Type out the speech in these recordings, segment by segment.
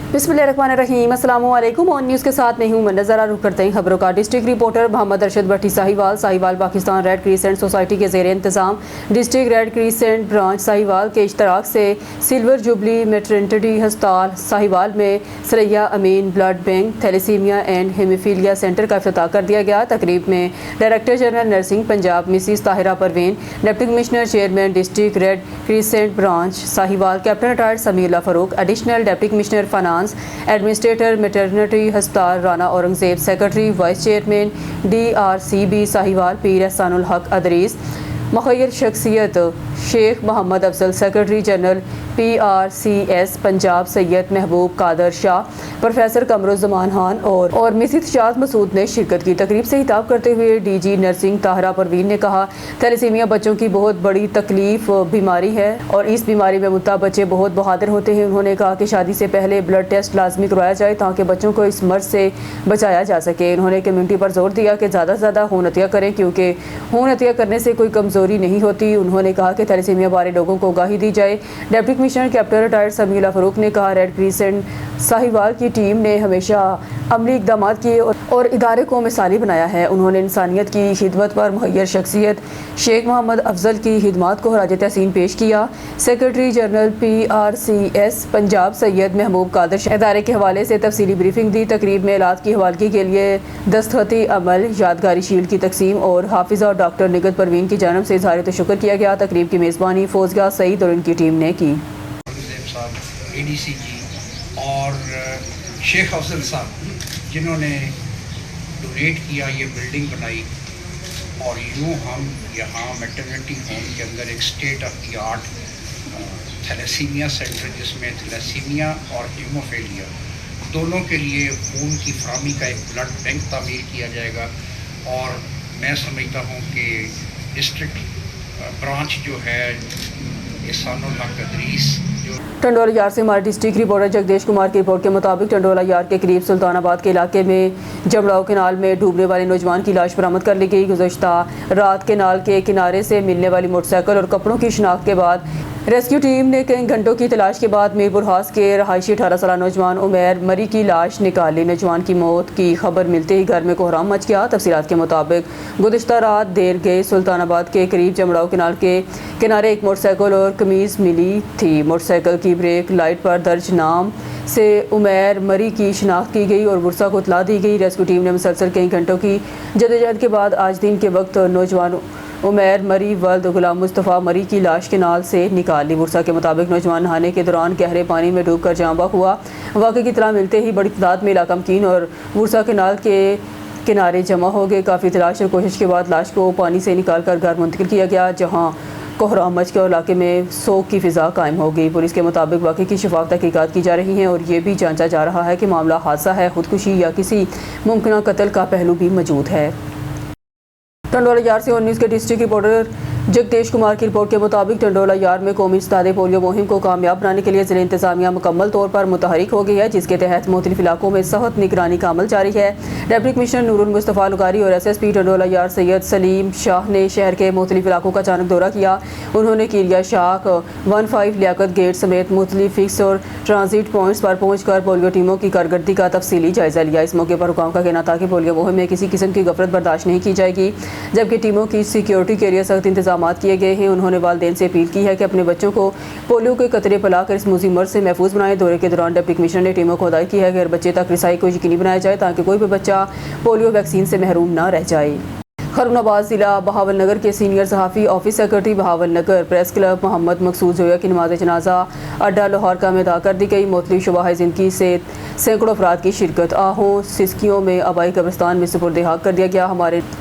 बिस्मिल्लाहिर्रहमानिर्रहीम। अस्सलाम वालेकुम। ऑन न्यूज़ के साथ मैं हूं मंजर। रुख करते हैं खबरों का। District reporter Mohammad Arshad Bhatti Sahiwal Pakistan red crescent society के ज़ेर इंतज़ाम district red crescent branch Sahiwal के इश्तराक से सिल्वर जुबली मेटरनिटी अस्पताल साहिवाल में Suraiya Amin blood bank thalassemia and haemophilia centre का इफ्तिताह कर दिया गया। तकरीब में director general nursing Punjab Mrs Tahira Parveen, deputy commissioner chairman district red crescent branch Sahiwal captain retired Samiullah Farooq, additional deputy commissioner finance administrator maternity अस्पताल Rana Aurangzeb, secretary vice chairman DRCB Sahiwal Pir Ehsanul Haq Idrees, मुखय्यर शख्सियत Sheikh Mohammad Afzal, secretary general PRCS Punjab Syed Mehboob Qadir Shah, professor Qamruzzaman Khan और मिसिस शाद मसूद ने शिरकत की। तकरीब से खिताब करते हुए DG नर्सिंग ताहिरा परवीन ने कहा, थैलेसीमिया बच्चों की बहुत बड़ी तकलीफ बीमारी है और इस बीमारी में मुब्तला बच्चे बहुत बहादुर होते हैं। उन्होंने कहा कि शादी से पहले ब्लड टेस्ट लाजमी करवाया जाए ताकि बच्चों को इस मर्ज से बचाया जा सके। उन्होंने कम्यूनिटी पर जोर दिया कि ज़्यादा से ज़्यादा खून अतिया करें क्योंकि खून अतिया करने से कोई कमज़ोरी नहीं होती। उन्होंने कहा कि थैलेसीमिया बारे लोगों को आगाही दी जाए। Deputy commissioner captain retired Samiullah Farooq ने कहा, रेड क्रिसेंट साहिवाल की टीम ने हमेशा अमली इक़दाम किए और इदारे को मिसाली बनाया है। उन्होंने इंसानियत की खिदमत पर मुखय्यर शख्सियत शेख मोहम्मद अफजल की खिदमात को खराज तहसीन पेश किया। Secretary general PRCS Punjab Syed Mehboob Qadir Shah इदारे के हवाले से तफसीली ब्रीफिंग दी। तकरीब में इलाज की हवालगी के लिए दस्तखती अमल, यादगारी शील्ड की तकसीम और हाफिज़ा डॉक्टर निगत परवीन की जानब से इज़हार शुक्र किया गया। तकरीब की मेज़बानी फौजिया सईद और उनकी टीम ने की। ADC जी और शेख अफजल साहब जिन्होंने डोनेट किया, ये बिल्डिंग बनाई और यूँ हम यहाँ मैटरनिटी होम के अंदर एक state of the art thalassaemia centre, जिसमें थैलेसीमिया और हीमोफीलिया दोनों के लिए खून की फराहमी का एक ब्लड बैंक तामीर किया जाएगा। और मैं समझता हूँ कि डिस्ट्रिक्ट ब्रांच जो है एहसानुल हक अदरीस टंडोला यार से हमारे डिस्ट्रिक्ट रिपोर्टर जगदीश कुमार की रिपोर्ट के मुताबिक टंडोला यार के करीब सुल्तानाबाद के इलाके में जमड़ाव केनाल में डूबने वाले नौजवान की लाश बरामद कर ली गई। गुज़श्ता रात केनाल के किनारे से मिलने वाली मोटरसाइकिल और कपड़ों की शिनाख्त के बाद रेस्क्यू टीम ने कई घंटों की तलाश के बाद मीरपुर हास के रहायशी 18 साल नौजवान उमैर मरी की लाश निकाली। नौजवान की मौत की खबर मिलते ही घर में कोहराम मच गया। तफसीलात के मुताबिक गुज़श्ता रात देर गए सुल्तानाबाद के करीब जमड़ाव केनाल के किनारे एक मोटरसाइकिल और कमीज़ मिली थी। मोटरसाइकिल की ब्रेक लाइट पर दर्ज नाम से उमैर मरी की शिनाख्त की गई और बुरसा को इतला दी गई। रेस्क्यू टीम ने मुसलसल कई घंटों की जदोजहद के बाद आज दिन के वक्त नौजवान उमैर मरी वल्द गुलाम मुस्तफ़ा मरी की लाश केनाल से निकाली। बुरसा के मुताबिक नौजवान नहाने के दौरान गहरे पानी में डूबकर जाँ बहक हुआ। वाक़े की इत्तला मिलते ही बड़ी तादाद में इलाका मकीन और बुरसा केनाल के किनारे जमा हो गए। काफ़ी तलाश और कोशिश के बाद लाश को पानी से निकाल कर घर मुंतकिल किया गया, जहाँ कोहराम मच के इलाके में सोग की फ़िज़ा कायम हो गई। पुलिस के मुताबिक वाक़े की शफाफ तहकीकात की जा रही हैं और ये भी जांचा जा रहा है कि मामला हादसा है, खुदकुशी या किसी मुमकिन कत्ल का पहलू भी मौजूद है। टंडोला यार से 19 के डिस्ट्रिक्ट रिपोर्टर जगदीश कुमार की रिपोर्ट के मुताबिक टंडोला यार में कौमी इंसदादे पोलियो मुहिम को कामयाब बनाने के लिए ज़िला इंतज़ामिया मुकम्मल तौर पर मुतहरिक हो गई है, जिसके तहत मुख्तलिफ इलाकों में सख्त निगरानी का अमल जारी है। डिप्टी कमिश्नर नूरुल मुस्तफ़ा लुगारी और SSP टंडोला यार सैयद सलीम शाह ने शहर के मुख्तलिफ इलाकों का अचानक दौरा किया। उन्होंने किलिया शाख 15 लियाकत गेट समेत मुख्तलिफ फिक्स और ट्रांजिट पॉइंट्स पर पहुँच कर पोलियो टीमों की कारकर्दगी का तफसीली जायज़ा लिया। इस मौके पर हुकाम का कहना था कि पोलियो मुहिम में किसी किस्म की गफलत बर्दाश्त नहीं की जाएगी, जबकि टीमों की सिक्योरिटी के लिए सख्त इंतजाम किए गए हैं। उन्होंने वालिदैन से अपील की है कि अपने बच्चों को पोलियो के कतरे पिलाकर इस मुज़िम मर्ज से महफूज बनाएं। दौरे के दौरान डिप्टी कमिश्नर ने टीमों को हिदायत की है कि हर बच्चे तक रसाई को यकीनी बनाया जाए ताकि कोई भी बच्चा पोलियो वैक्सीन से महरूम न रह जाए। खैरुनाबाद ज़िला बहावल नगर के सीनियर सहाफ़ी ऑफिस सेक्रेटरी बहावल नगर प्रेस क्लब मोहम्मद मकसूद जोया की नमाज जनाजा अड्डा लाहौर का में अदा कर दी गई। मुख्तलिफ शुबाह ज़िंदगी से सैकड़ों अफराद की शिरकत। आहों सिस्कियों में आबाई कब्रिस्तान में सुपुर्द हाक कर दिया गया।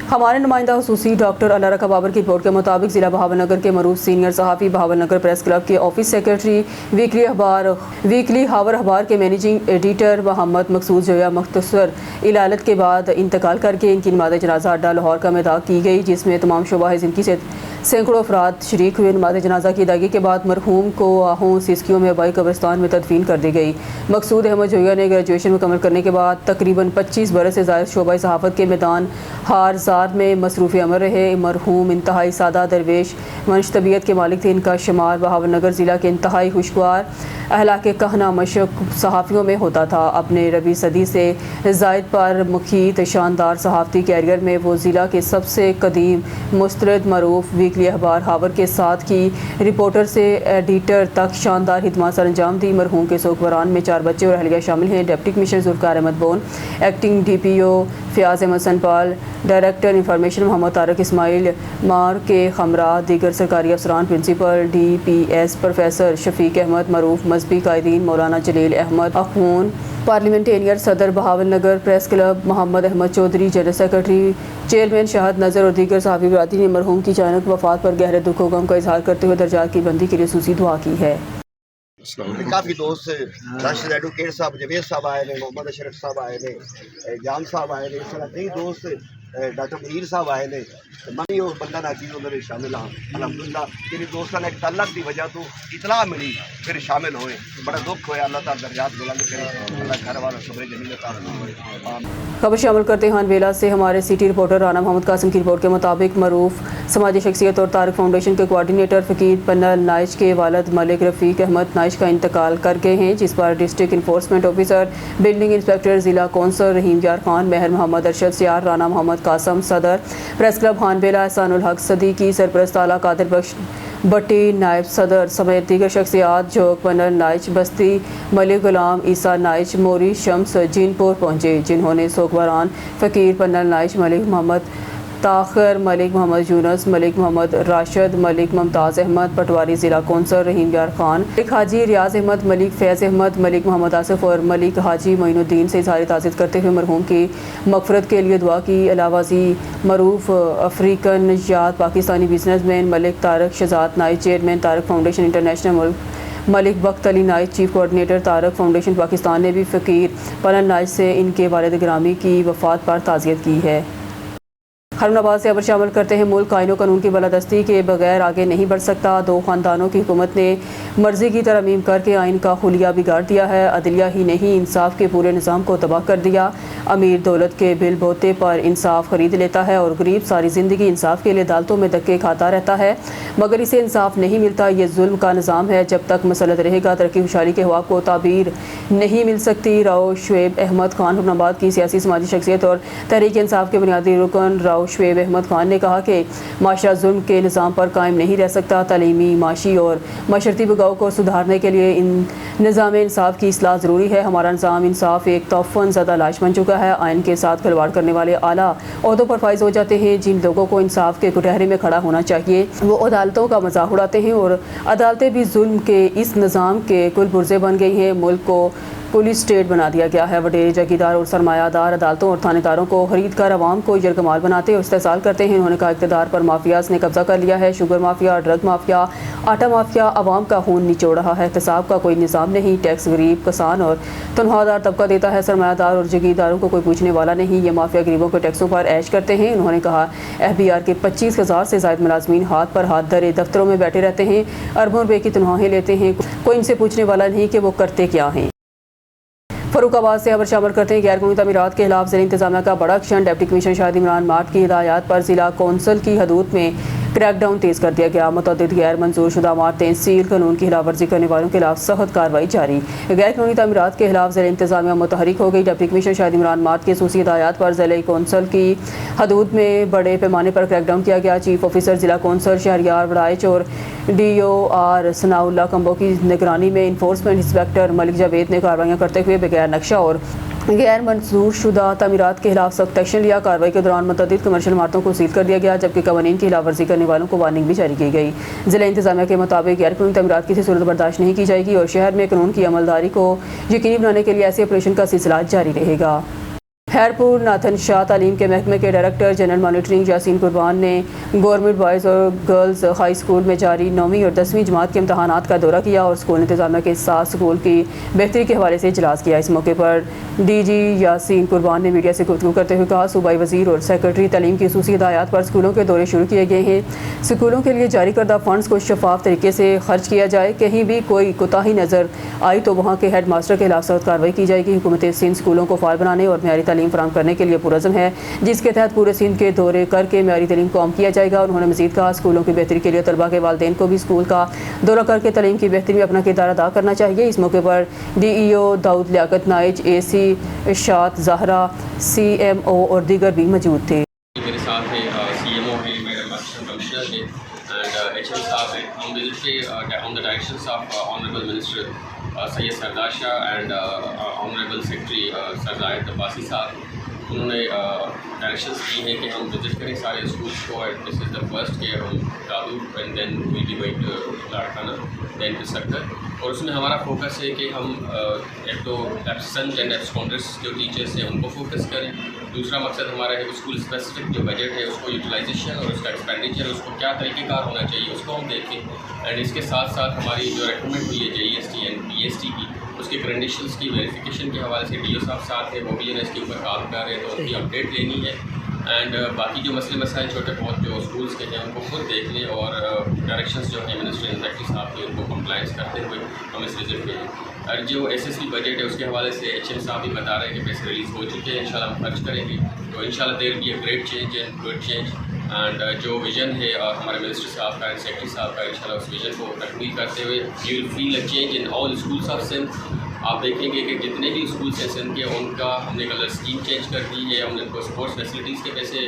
हमारे नुमाइंदा हुसूसी डॉक्टर अल्लाह रखा बाबर की रिपोर्ट के मुताबिक ज़िला बहावल नगर के मरूफ सीनियर सहाफ़ी बहावल नगर प्रेस क्लब के ऑफिस सेक्रेटरी वीकली हावर अखबार के मैनेजिंग एडिटर मोहम्मद मकसूद जोया मुख्तसर इलालत के बाद इंतकाल करके इनकी नमाज जनाजा अड्डा लाहौर का में अदा की गई, जिसमें तमाम शुबाह ज़िंदगी से सैकड़ों अफराद शरीक हुए। नमाज जनाजा की अदायगी के बाद मरहूम को आहों सिस्कियों में आबाई कब्रिस्तान में तदफीन कर दी गई। मकसूद अहमद जोया ने ग्रेजुएशन मुकम्मल करने के बाद तकरीबन 25 बरस से ज़ायद शोबा सहाफ़त के मैदान हारजार में मसरूफ़ अमल रहे। मरहूम इंतहाई सादा दरवेश मंश तबीयत के मालिक थे। इनका शुमार बहावलनगर ज़िला के इंतहाई खुशगवार अहलाके कहना मशक सहाफ़ियों में होता था। अपने रबी सदी से ज़ायद पर मुखीत शानदार सहाफ़ती कैरियर में वो ज़िला के सबसे कदीम मुस्तरद मरूफ वीकली अखबार हावर के साथ की रिपोर्टर से एडिटर तक शानदार खिदमत सर अंजाम दी। मरहूम के सोगवारान में 4 बच्चे और अहलिया शामिल हैं। Deputy commissioner Zulfiqar Ahmad Bon, acting DPO Fayyaz Ahmad Sanpal, director information Muhammad Tariq Ismail, मार के खमरा, दीगर सरकारी अफसरान, principal DPS professor Shafiq Ahmad Maroof, मजहबी कायदीन मौलाना जलील अहमद अखून, पार्लियामेंटेरियर सदर Bahawalnagar press club Muhammad Ahmad Chaudhry, general secretary chairman Shahid Nazar और दीगर सहाफ़ी बरादरी ने मरहूम की अचानक वफ़ात पर गहरे दुख व गम का इजहार करते हुए दर्जात की बंदी के लिए सूसी दुआ की है। काफ़ी दोस्त राशिद एडवोकेट साहब, जवेद साहब आए ने, मोहम्मद अशरफ साहब आए ने, जान साहब आए ने, इस तरह कई दोस्त डॉक्टर मुनीर साहब आए ने। मैं भी वो बंदा ना चीज़ों में शामिल हाँ अलहमदुलिल्लाह। मेरे दोस्तों ने एक तल्लक की वजह तो इतला मिली फिर शामिल हुए। बड़ा दुख होया। अल्लाह ताला दर्जात बुलंद करे, अल्लाह घर वालों सब्र जमील अता। खबर शामिल करते हैं वेला से हमारे सिटी रिपोर्टर राना मोहम्मद कासिम की रिपोर्ट के मुताबिक मरूफ समाजी शख्सियत और तारिक फाउंडेशन के कोऑर्डिनेटर फ़कीर पन्नल नाइच के वालिद मलिक रफ़ीक अहमद नाइच का इंतकाल कर गए हैं, जिस पर district enforcement officer, building inspector, ज़िला कौंसल रहीम यार खान, महर मोहम्मद अरशद सियार, राना मोहम्मद कासम सदर, प्रेस क्लब हानबेला एहसानुल हक सदीकी, सरपरस्त आला कादिर बख्श भट्टी नायब सदर समेत दीगर शख्सियात जोग पन्नल नाइच, बस्ती मलिक गुलाम ईसा नाइच, मोरी शम्स जीनपुर पहुँचे, जिन्होंने सोगवारान फ़कीर पन्नल नाइच, मलिक मोहम्मद ताखिर, मलिक मोहम्मद यूनस, मलिक मोहम्मद राशिद, मलिक मुमताज़ अहमद, पटवारी ज़िला कौंसल रहीम यार खान, मलिक हाजी रियाज अहमद, मलिक फैज़ अहमद, मलिक मोहम्मद आसिफ और मलिक हाजी मोइनुद्दीन से इज़हार ताज़ियत करते हुए मरहूम की मग़फ़िरत के लिए दुआ की। अलावा मरूफ अफ्रीकन नजात Pakistani businessman Malik Tariq Shahzad Naich, chairman Tariq foundation international, Malik Bakht Ali Naich, chief coordinator Tariq foundation Pakistan ने भी फ़कीर पन्नल नाइच से इनके वालिद गिरामी की वफ़ात पर ताज़ियत की है। हरमनाबाद से खबर शामिल करते हैं। मुल्क आईन कानून की बालादस्ती के बगैर आगे नहीं बढ़ सकता। 2 ख़ानदानों की हुकूमत ने मर्जी की तरमीम करके आइन का खुलिया बिगाड़ दिया है। अदलिया ही नहीं, इंसाफ के पूरे निज़ाम को तबाह कर दिया। अमीर दौलत के बिल बोते पर इंसाफ खरीद लेता है और गरीब सारी ज़िंदगी इंसाफ के लिए अदालतों में धक्के खाता रहता है, मगर इसे इंसाफ नहीं मिलता। ये जुल्म का निज़ाम है। जब तक मसलत रहेगा तरक्की खुशहाली के ख्वाब को ताबीर नहीं मिल सकती। राव शुएब अहमद खान हरमनाबाद की सियासी समाजी शख्सियत और तहरीक इंसाफ के बुनियादी रुकन राव शुएब अहमद खान ने कहा कि माशरा जुल्म के निज़ाम पर कायम नहीं रह सकता। तलीमी, माशी और माशरती बगाव को सुधारने के लिए इन निज़ाम इंसाफ की इस्लाह ज़रूरी है। हमारा निज़ाम इंसाफ एक तौफ़न ज़्यादा लाश बन चुका है। आइन के साथ खिलवाड़ करने वाले आला ओहदों पर फाइज हो जाते हैं। जिन लोगों को इंसाफ के कुटहरे में खड़ा होना चाहिए वो अदालतों का मजाक उड़ाते हैं और अदालतें भी जुल्म के इस निज़ाम के कुल पुर्जे बन गई हैं। मुल्क को पुलिस स्टेट बना दिया गया है। वडेरे जागीरदार और सरमायादार अदालतों और थानेदारों को खरीद कर आवाम को यरगमाल बनाते और इस्तेसाल करते हैं। उन्होंने कहा इक़्तिदार पर माफियाज ने कब्जा कर लिया है। शुगर माफिया, ड्रग माफिया, आटा माफिया आवाम का खून निचोड़ रहा है। एहतसाब का कोई निज़ाम नहीं। टैक्स गरीब, किसान और तनख्वाहदार तबका देता है। सरमायादार और जागीरदारों को कोई पूछने वाला नहीं। ये माफिया गरीबों के टैक्सों पर ऐश करते हैं। उन्होंने कहा FBR के 25,000 से ज़ायद मुलाजमीन हाथ पर हाथ धरे दफ्तरों में बैठे रहते हैं, अरबों रुपए की तनख्वाहें लेते हैं। कोई इनसे पूछने वाला नहीं कि वो करते क्या हैं। फरुखाबाद से खबर शामिल करते हैं। गैर कानूनी तमीरात के खिलाफ ज़िला इंतजामिया का बड़ा action. Deputy commissioner Shahid Imran mart की हिदायत पर ज़िला कौंसल की हदूद में क्रैकडाउन तेज़ कर दिया गया। मुतअद्दिद गैर मंजूर शुदा इमारतें, तहसील कानून की खिलाफ वर्जी करने वालों के खिलाफ सख्त कार्रवाई जारी। गैर कानूनी तमीरात के खिलाफ ज़िला इंतजामिया मुतहरिक हो गई। Deputy commissioner Shahid Imran mart की खसूसी हिदायत पर ज़िला कौंसल की हदूद में बड़े पैमाने पर क्रैकडाउन किया गया। चीफ ऑफिसर ज़िला कौंसल शहरियार वड़ाइच और DOR सनाउल्ला कंबो की निगरानी में इन्फोर्समेंट इंस्पेक्टर मलिक जावेद ने कार्रवाइयाँ करते हुए बगैर नक्शा और गैर मंजूर शुदा तमीरात के खिलाफ सख्त एक्शन लिया। कार्रवाई के दौरान मुतअद्दिद कमर्शियल इमारतों को सील कर दिया गया, जबकि कवानीन की खिलाफ वर्जी करने वालों को वार्निंग भी जारी की गई। जिला इंतजामिया के मुताबिक गैर कानूनी तमीरात की सूरत बर्दाश्त नहीं की जाएगी और शहर में कानून की अमलदारी को यकीनी बनाने के लिए ऐसे ऑपरेशन का सिलसिला जारी रहेगा। خیرپور ناتھن شاہ تعلیم کے محکمے کے ڈائریکٹر جنرل مانیٹرنگ یاسین قربان نے گورنمنٹ بوائز اور گرلز ہائی اسکول میں جاری 9ویں اور 10ویں جماعت کے امتحانات کا دورہ کیا اور اسکول انتظامیہ کے ساتھ اسکول کی بہتری کے حوالے سے اجلاس کیا. اس موقع پر ڈی جی یاسین قربان نے میڈیا سے گفتگو کرتے ہوئے کہا صوبائی وزیر اور سیکرٹری تعلیم کی خصوصی ہدایات پر اسکولوں کے دورے شروع کیے گئے ہیں. اسکولوں کے لیے جاری کردہ فنڈز کو شفاف طریقے سے خرچ کیا جائے. کہیں بھی کوئی کوتاہی نظر آئی تو وہاں کے ہیڈ ماسٹر کے خلاف سخت کارروائی کی جائے گی. حکومت سندھ اسکولوں کو فعال بنانے اور معیاری تعلیم فراہم کرنے کے لیے پرعزم ہے جس کے تحت پورے سندھ کے دورے کر کے معیاری تعلیم کو عام کیا جائے گا. انہوں نے مزید کہا اسکولوں کی بہتری کے لیے طلباء کے والدین کو بھی اسکول کا دورہ کر کے تعلیم کی بہتری میں اپنا کردار ادا کرنا چاہیے. اس موقع پر ڈی ای او داؤد لیاقت نائج، اے سی اشاعت زہرا، سی ایم او اور دیگر بھی موجود تھے. میرے ساتھ ہے سی ایم او ہے، میڈم اسسٹنٹ کمشنر ہے اینڈ ایچ ایم صاحب ہے. ہم وزٹ کے آن دا directions of honourable minister Syed Sardar Shah and honourable secretary سر زاہد عباسی صاحب. انہوں نے ڈائریکشنس کی ہیں کہ ہم وزٹ کریں سارے اسکولس کو. And this is the first کہ ہم Dadu and then we'll be going to Larkana then to Sukkur. اور اس میں ہمارا فوکس ہے کہ ہم ایک تو ایبسنٹ اینڈ ایبسکونڈرس جو ٹیچرس ہیں ان کو فوکس کریں. دوسرا مقصد ہمارا ہے اسکول اسپیسیفک جو بجٹ ہے اس کو یوٹیلائزیشن اور اس کا ایکسپینڈیچر اس کو کیا طریقہ کار ہونا چاہیے اس کو ہم دیکھیں. اینڈ اس کے ساتھ ساتھ ہماری جو ریکمنڈ ہوئی ہے J E S T and P S T کی اس کے کرینڈیشنس کی ویریفیکیشن کے حوالے سے ڈی او صاحب ساتھ ہیں، وہ بھی اس کے اوپر کام کر رہے ہیں تو ان کی اپڈیٹ لینی ہے. اینڈ باقی جو مسئلے مسائل چھوٹے بہت جو اسکولس کے ہیں ان کو خود دیکھ لیں اور ڈائریکشنس جو ہیں منسٹر سیکرٹری صاحب کے ان کو کمپلائنس کرتے ہوئے ہم اس وزٹ میں ہیں. اور جو ایس ایس پی بجٹ ہے اس کے حوالے سے ایچ ایم صاحب بھی بتا رہے ہیں کہ پیسے ریلیز ہو چکے ہیں، انشاءاللہ ہم خرچ کریں گے تو انشاءاللہ there be a great change and good change. And جو ویژن ہے ہمارے منسٹر صاحب کا اینڈ سیکرٹری صاحب کا انشاءاللہ اس ویژن کو تکمیل کرتے ہوئے you will feel a change in all schools of Sindh. آپ دیکھیں گے کہ جتنے بھی اسکولس ہیں سندھ کے ان کا ہم نے کلر اسکیم چینج کر دی ہے. ہم نے ان کو اسپورٹس فیسلٹیز کے پیسے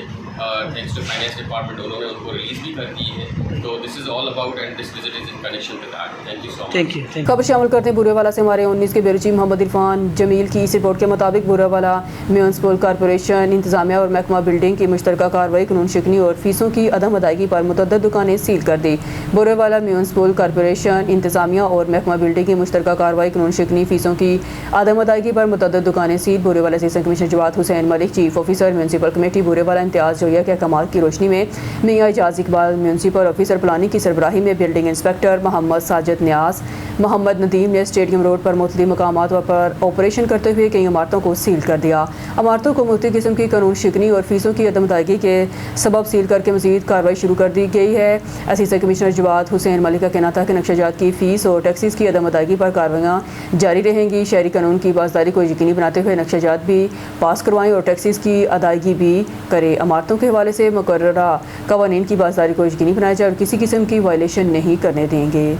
تھینکس ٹو فائنینس ڈپارٹمنٹ انہوں نے ان کو ریلیز بھی کر دی ہے. تو this is all about and this visit is in connection with that. Thank you so much. خبر شامل کرتے ہیں بورے والا سے ہمارے 19 کے بیروچی محمد عرفان جمیل کی اس رپورٹ کے مطابق بورے والا میونسپل کارپوریشن انتظامیہ اور محکمہ بلڈنگ کی مشترکہ کارروائی قانون شکنی اور فیسوں کی عدم ادائیگی پر متعدد دکانیں سیل کر دی. بورے والا میونسپل کارپوریشن انتظامیہ اور محکمہ بلڈنگ کی مشترکہ کارروائی قانون شکنی فیسوں کی عدم ادائیگی پر متعدد دکانیں سیل. بورے والا اسسٹنٹ کمشنر جواد حسین ملک، چیف آفیسر میونسپل کمیٹی بورے والا امتیاز جویا کے احکامات کی روشنی میں میاں اعجاز اقبال میونسپل آفیسر پلاننگ کی سربراہی میں بلڈنگ انسپکٹر محمد ساجد نیاز محمد ندیم نے اسٹیڈیم روڈ پر مختلف مقامات پر آپریشن کرتے ہوئے کئی عمارتوں کو سیل کر دیا. عمارتوں کو مختلف قسم کی قانون شکنی اور فیسوں کی عدم ادائیگی کے سبب سیل کر کے مزید کارروائی شروع کر دی گئی ہے. اسسٹنٹ کمشنر جواد حسین ملک کا کہنا تھا کہ نقشہ جات کی فیس اور ٹیکسیز کی عدم ادائیگی پر کارروائیاں جاری رہیں گی. شہری قانون کی پاسداری کو یقینی بناتے ہوئے نقشہ جات بھی پاس کروائیں اور ٹیکسیز کی ادائیگی بھی کرے. عمارتوں کے حوالے سے مقررہ قوانین کی پاسداری کو یقینی بنایا جائے اور کسی قسم کی وائلیشن نہیں کرنے دیں گے.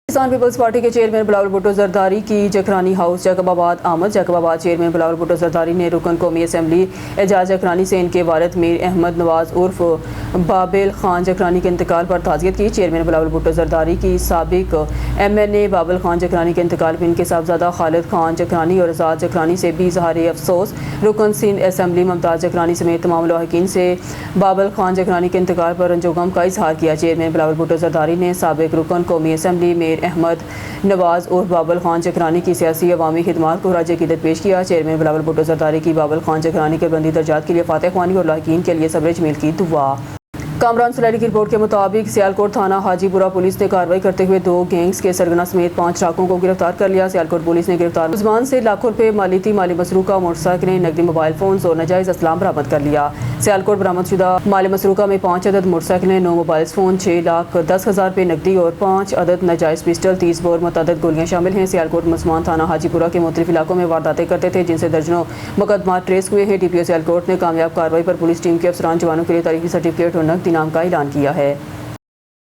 کسان پیپلز پارٹی کے چیئرمین بلاول بھٹو زرداری کی جکرانی ہاؤس جیکب آباد آمد. جیکب آباد چیئرمین بلاول بھٹو زرداری نے رکن قومی اسمبلی اعجاز جکرانی سے ان کے والد میر احمد نواز عرف بابل خان جکرانی کے انتقال پر تعزیت کی. چیئرمین بلاول بھٹو زرداری کی سابق ایم این اے بابل خان جکرانی کے انتقال پر ان کے صاحبزادہ خالد خان جکرانی اور آزاد جکرانی سے بھی اظہار افسوس. رکن سندھ اسمبلی ممتاز جکرانی سمیت تمام لواحقین سے بابل خان جکرانی کے انتقال پر رنج و غم کا اظہار کیا. چیئرمین بلاول بھٹو زرداری نے سابق رکن قومی اسمبلی میر احمد نواز اور بابل خان جکرانی کی سیاسی عوامی خدمات کو خراج عقیدت پیش کیا. چیئرمین بلاول بھٹو زرداری کی بابل خان جکرانی کے بلندی درجات کے لیے فاتح خوانی اور لاحقین کے لیے صبر جمیل کی دعا. کامران سلیری کی رپورٹ کے مطابق سیالکوٹ تھانہ حاجی پورہ پولیس نے کارروائی کرتے ہوئے 2 گینگز کے سرگنا سمیت 5 ٹرکوں کو گرفتار کر لیا. سیالکوٹ پولیس نے گرفتار ملزمان سے لاکھوں روپے مالی مسروقہ موٹر سائیکلیں، نقدی موبائل فونز اور ناجائز اسلحہ برآمد کر لیا. سیالکوٹ برآمد شدہ مال مسروقہ میں 5 عدد موٹر سائیکلیں، 9 موبائل فون، 6,10,000 روپے نقدی اور 5 عدد ناجائز پسٹل، 30 بور متعدد گولیاں شامل ہیں. سیالکوٹ ملزمان تھانہ حاجی پورہ کے مختلف علاقوں میں وارداتیں کرتے تھے جن سے درجنوں مقدمات ٹریس ہوئے ہیں. ڈی پی او سیالکوٹ نے کامیاب کارروائی پر پولیس ٹیم کے افسران جوانوں کے لیے تاریخی سرٹیفکیٹ اور نقد انعام کا اعلان کیا ہے.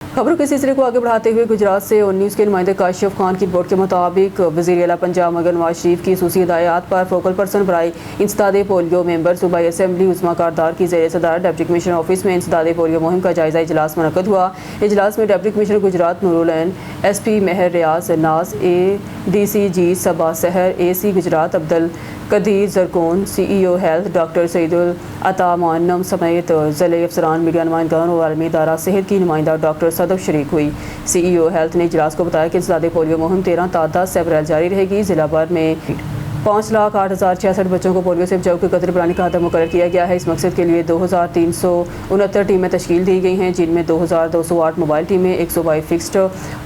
خبروں کے سلسلے کو آگے بڑھاتے ہوئے گجرات سے اور نیوز کے نمائندے کاشف خان کی رپورٹ کے مطابق وزیر اعلیٰ پنجاب مگر نواز شریف کی خصوصی ہدایات پر فوکل پرسن برائے انسداد پولیو ممبر صوبائی اسمبلی عظمیٰ کاردار کی زیر صدارت ڈپٹی کمشنر آفس میں انسداد پولیو مہم کا جائزہ اجلاس منعقد ہوا. اجلاس میں ڈپٹی کمشنر گجرات نور العین، ایس پی مہر ریاض ناز، اے ڈی سی جی صبا سحر، اے سی گجرات عبدل قدیر زرکون، سی ای او ہیلتھ ڈاکٹر سعید العطا معینم سمیت ضلعی افسران، میڈیا نمائندگان اور عالمی ادارہ صحت کی نمائندہ ڈاکٹر صدف شریک ہوئی. سی ای او ہیلتھ نے اجلاس کو بتایا کہ انسداد پولیو مہم 13 تا 10 اپریل جاری رہے گی. ضلع بھر میں 5,08,066 बच्चों को पोलियो से बचाव के कतरे पिलाने का हदफ मुकर्रर किया गया है। इस मकसद के लिए 2,369 टीमें तश्कील दी गई हैं, जिनमें 2,208 मोबाइल टीमें, 122 फिक्स्ड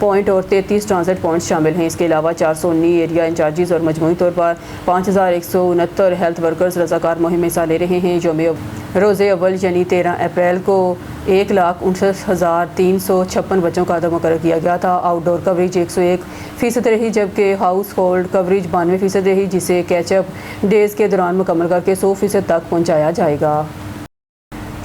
पॉइंट और 33 ट्रांजिट पॉइंट शामिल हैं। इसके अलावा 419 एरिया इंचार्जेस और मजमूई तौर पर 5,169 हेल्थ वर्कर्स रज़ाकार मुहिम में हिस्सा ले रहे हैं। जो में रोज़े अव्वल यानी 13 अप्रैल को 1,59,356 बच्चों का हदफ मुकर्रर किया गया था। आउटडोर कवरेज 101% रही, जबकि हाउस होल्ड कवरेज 92% रही, जिसे कैचअप डेज के दौरान मुकम्मल करके 100% तक पहुँचाया जाएगा।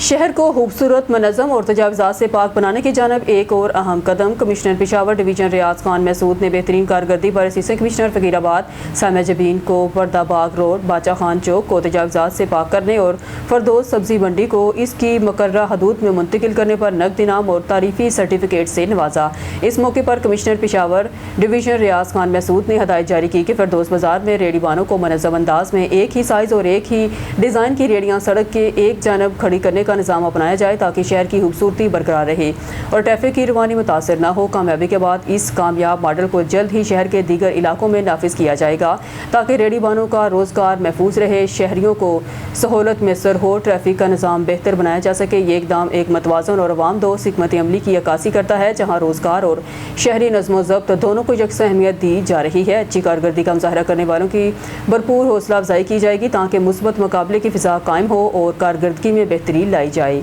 शहर को खूबसूरत, मनज़्ज़म और तजावुज़ात से पाक बनाने की जानब एक और अहम कदम। कमिश्नर पेशावर डिवीज़न रियाज खान महसूद ने बेहतरीन कारकर्दगी पर असिस्टेंट कमिश्नर फ़कीराबाद सामिया जबीन को पर्दाबाग रोड, बादशाह खान चौक को तजावुज़ात से पाक करने और फरदौस सब्ज़ी मंडी को इसकी मुकर्ररा हदूद में मुंतकिल करने पर नकद इनाम और तारीफ़ी सर्टिफिकेट से नवाजा। इस मौके पर कमिश्नर पेशावर डिवीज़न रियाज खान महसूद ने हदायत जारी की कि फरदौस बाज़ार में रेहड़ीबानों को मनज़्ज़म अंदाज में एक ही साइज़ और एक ही डिज़ाइन की रेहड़ियाँ सड़क के एक जानब खड़ी करने का निज़ाम अपनाया जाए, ताकि शहर की खूबसूरती बरकरार रहे और ट्रैफिक की रवानी मुतासर न हो। कामयाबी के बाद इस कामयाब मॉडल को जल्द ही शहर के दीगर इलाकों में नाफिज किया जाएगा, ताकि रेहड़ीबानों का रोज़गार महफूज रहे, शहरियों को सहूलत मैसर हो, ट्रैफिक का निज़ाम बेहतर बनाया जा सके। ये इक़दाम एक मतवाज़न और अवाम दोस्त हिकमत अमली की अक्कासी करता है, जहाँ रोज़गार और शहरी नज़्म व ज़ब्त दोनों को यकसा अहमियत दी जा रही है। अच्छी कारकर्दगी का मुज़ाहरा करने वालों की भरपूर हौसला अफजाई की जाएगी, ताकि मुस्बत मुकाबले की फ़िज़ा कायम हो और कारकर्दगी में बेहतरी लाई जाए।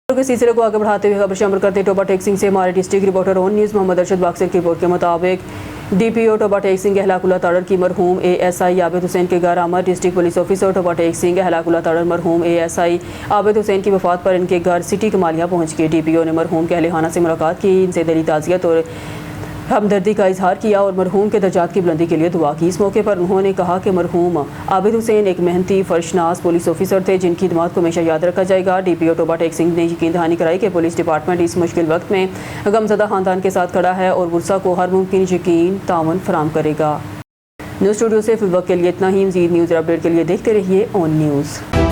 के सिलसिले को आगे बढ़ाते हुए खबर शामिल करते हैं टोबा टेक सिंह से हमारे district reporter on news Mohammad Arshad Baksar की रिपोर्ट के मुताबिक DPO टोबा टेक सिंह हलाकुल्ला ताड़र की मरहूम ASI आबिद हुसैन के घर आमद। District police officer Toba Tek Singh हलाकुल्ला ताड़र मरहूम ASI आबिद हुसैन की वफात पर इनके घर सिटी कमालिया पहुँच गए। DPO ने मरहूम के अहले खाना से मुलाकात की, इनसे दिली ताज़ियत और हमदर्दी का इजहार किया और मरहूम के दर्जात की बुलंदी के लिए दुआ की। इस मौके पर उन्होंने कहा कि मरहूम आबिद हुसैन एक मेहनती फर्शनास पुलिस ऑफिसर थे, जिनकी खिदमत को हमेशा याद रखा जाएगा। DPO टोबा टेक सिंह ने यकीन दहानी कराई कि पुलिस डिपार्टमेंट इस मुश्किल वक्त में गमज़दा खानदान के साथ खड़ा है और वर्सा को हर मुमकिन यकीन तावन फराम करेगा। न्यूज़ स्टूडियो से फिल वक्त के लिए इतना ही। मज़ीद न्यूज़ अपडेट के लिए देखते रहिए ऑन न्यूज़।